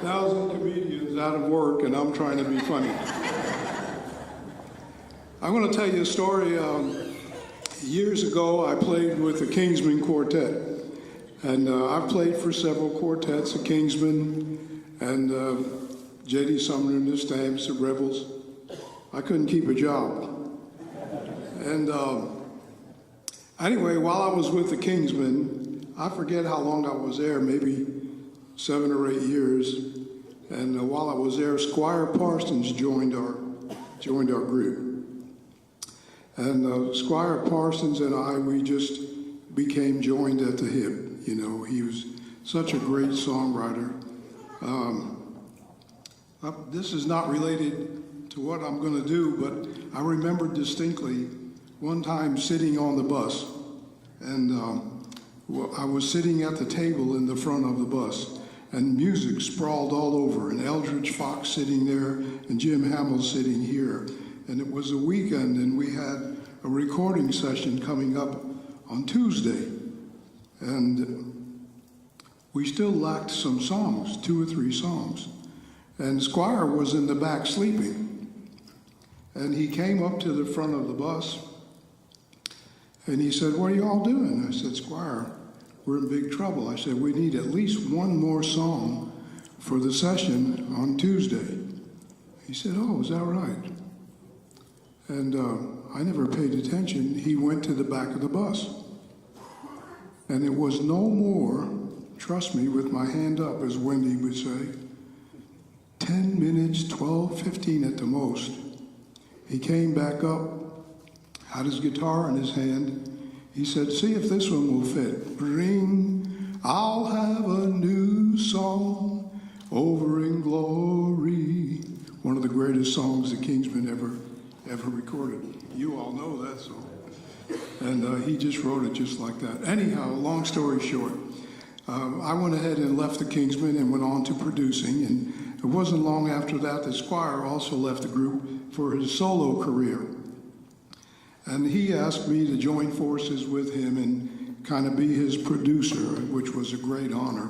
1,000 comedians out of work, and I'm trying to be funny. I'm going to tell you a story. Years ago, I played with the Kingsmen Quartet, and I've played for several quartets, the Kingsmen and J.D. Sumner and the Stamps, the Rebels. I couldn't keep a job. And anyway, while I was with the Kingsmen, I forget how long I was there, maybe 7 or 8 years. And while I was there, Squire Parsons joined our group. And Squire Parsons and I, we just became joined at the hip. You know, he was such a great songwriter. This is not related to what I'm going to do, but I remember distinctly one time sitting on the bus, and I was sitting at the table in the front of the bus, and music sprawled all over, and Eldridge Fox sitting there, and Jim Hamill sitting here. And it was a weekend, and we had a recording session coming up on Tuesday. And we still lacked some songs, 2 or 3 songs. And Squire was in the back sleeping. And he came up to the front of the bus, and he said, "What are you all doing?" I said, "Squire, we're in big trouble." I said, "We need at least one more song for the session on Tuesday." He said, "Oh, is that right?" And I never paid attention. He went to the back of the bus. And it was no more, trust me, with my hand up, as Wendy would say, 10 minutes, 12, 15 at the most. He came back up, had his guitar in his hand. He said, "See if this one will fit. Bring, I'll have a new song over in glory." One of the greatest songs the Kingsmen ever recorded. You all know that song. And he just wrote it just like that. Anyhow, long story short, I went ahead and left the Kingsmen and went on to producing. And it wasn't long after that that Squire also left the group for his solo career. And he asked me to join forces with him and kind of be his producer, which was a great honor.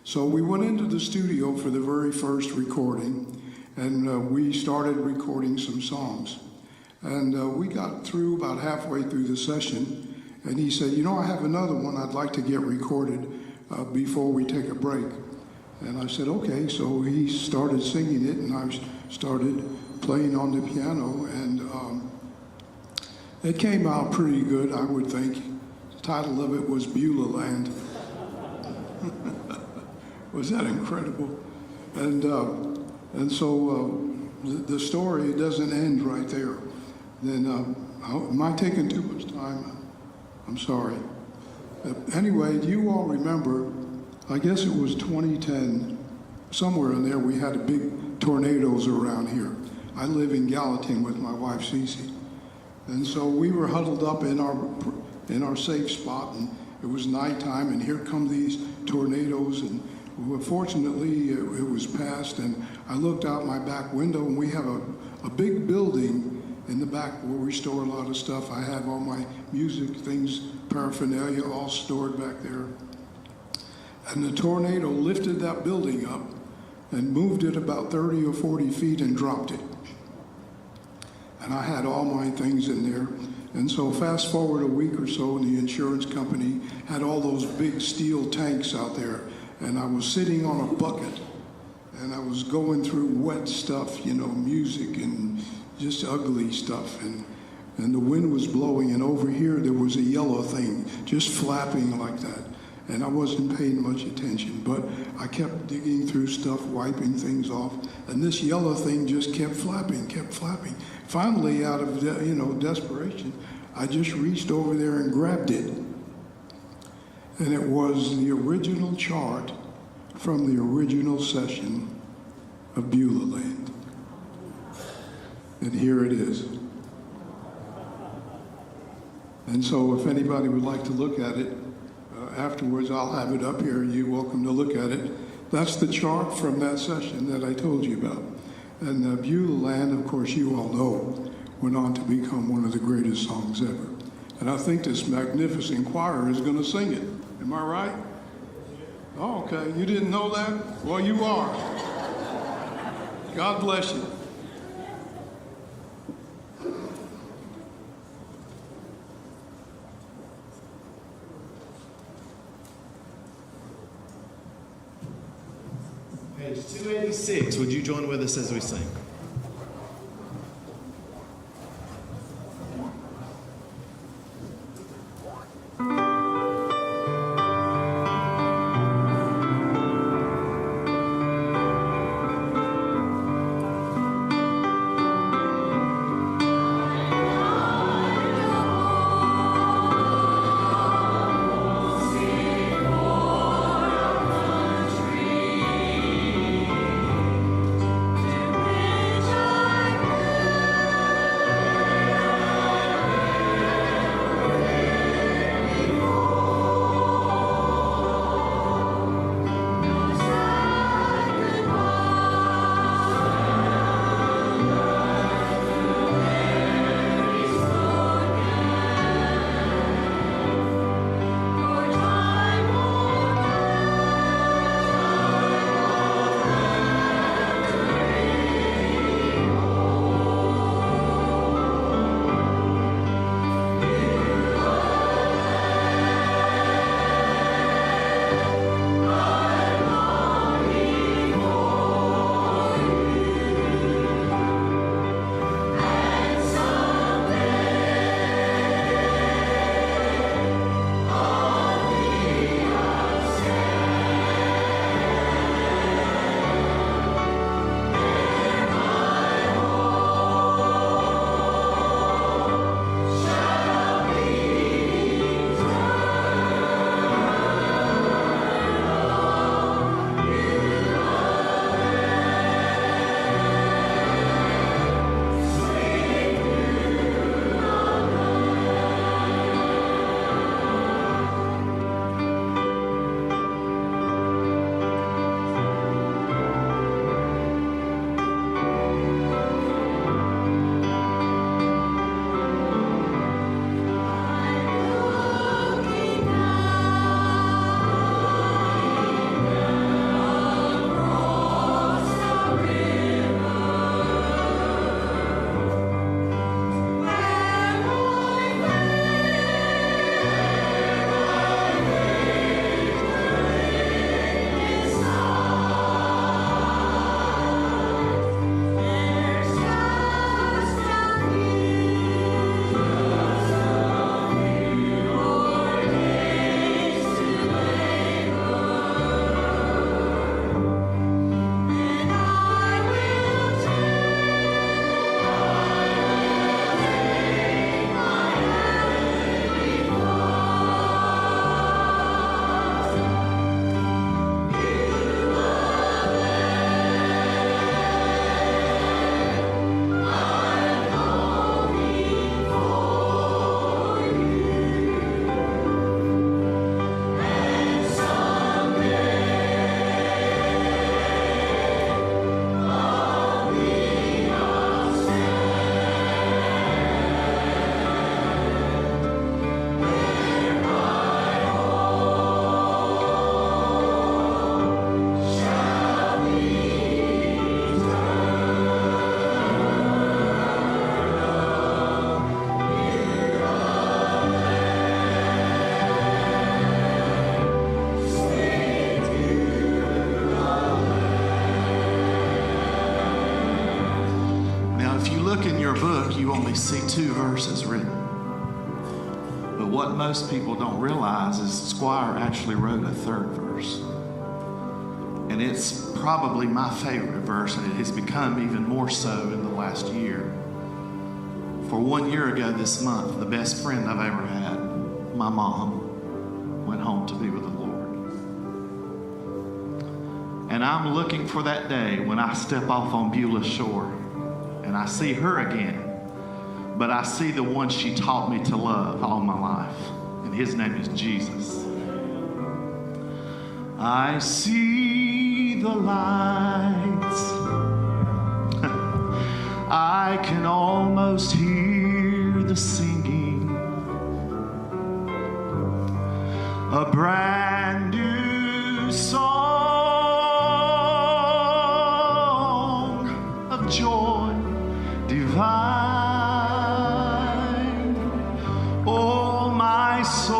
So we went into the studio for the very first recording, and we started recording some songs. And we got through about halfway through the session, and he said, "You know, I have another one I'd like to get recorded before we take a break." And I said, "Okay." So he started singing it, and I started playing on the piano, and it came out pretty good, I would think. The title of it was Beulah Land. Was that incredible? And so the story doesn't end right there. Then, am I taking too much time? I'm sorry. Anyway, do you all remember, I guess it was 2010, somewhere in there, we had big tornadoes around here. I live in Gallatin with my wife, Cece. And so we were huddled up in our safe spot, and it was nighttime, and here come these tornadoes, and fortunately it was past, and I looked out my back window, and we have a big building in the back where we store a lot of stuff. I have all my music things, paraphernalia, all stored back there. And the tornado lifted that building up and moved it about 30 or 40 feet and dropped it. And I had all my things in there. And so fast forward a week or so, and the insurance company had all those big steel tanks out there. And I was sitting on a bucket, and I was going through wet stuff, you know, music and just ugly stuff. And the wind was blowing, and over here there was a yellow thing just flapping like that. And I wasn't paying much attention, but I kept digging through stuff, wiping things off, and this yellow thing just kept flapping, kept flapping. Finally, out of desperation, I just reached over there and grabbed it. And it was the original chart from the original session of Beulah Land. And here it is. And so if anybody would like to look at it, afterwards I'll have it up here. You're welcome to look at it. That's the chart from that session that I told you about. And Beulah Land, of course, you all know, went on to become one of the greatest songs ever. And I think this magnificent choir is going to sing it. Am I right? Oh, okay. You didn't know that? Well, you are. God bless you. Page 286, would you join with us as we sing? You only see 2 verses written. But what most people don't realize is Squire actually wrote a 3rd verse. And it's probably my favorite verse, and it has become even more so in the last year. For 1 year ago this month, the best friend I've ever had, my mom, went home to be with the Lord. And I'm looking for that day when I step off on Beulah shore and I see her again. But I see the one she taught me to love all my life. And his name is Jesus. I see the lights. I can almost hear the singing. A brand new song soul.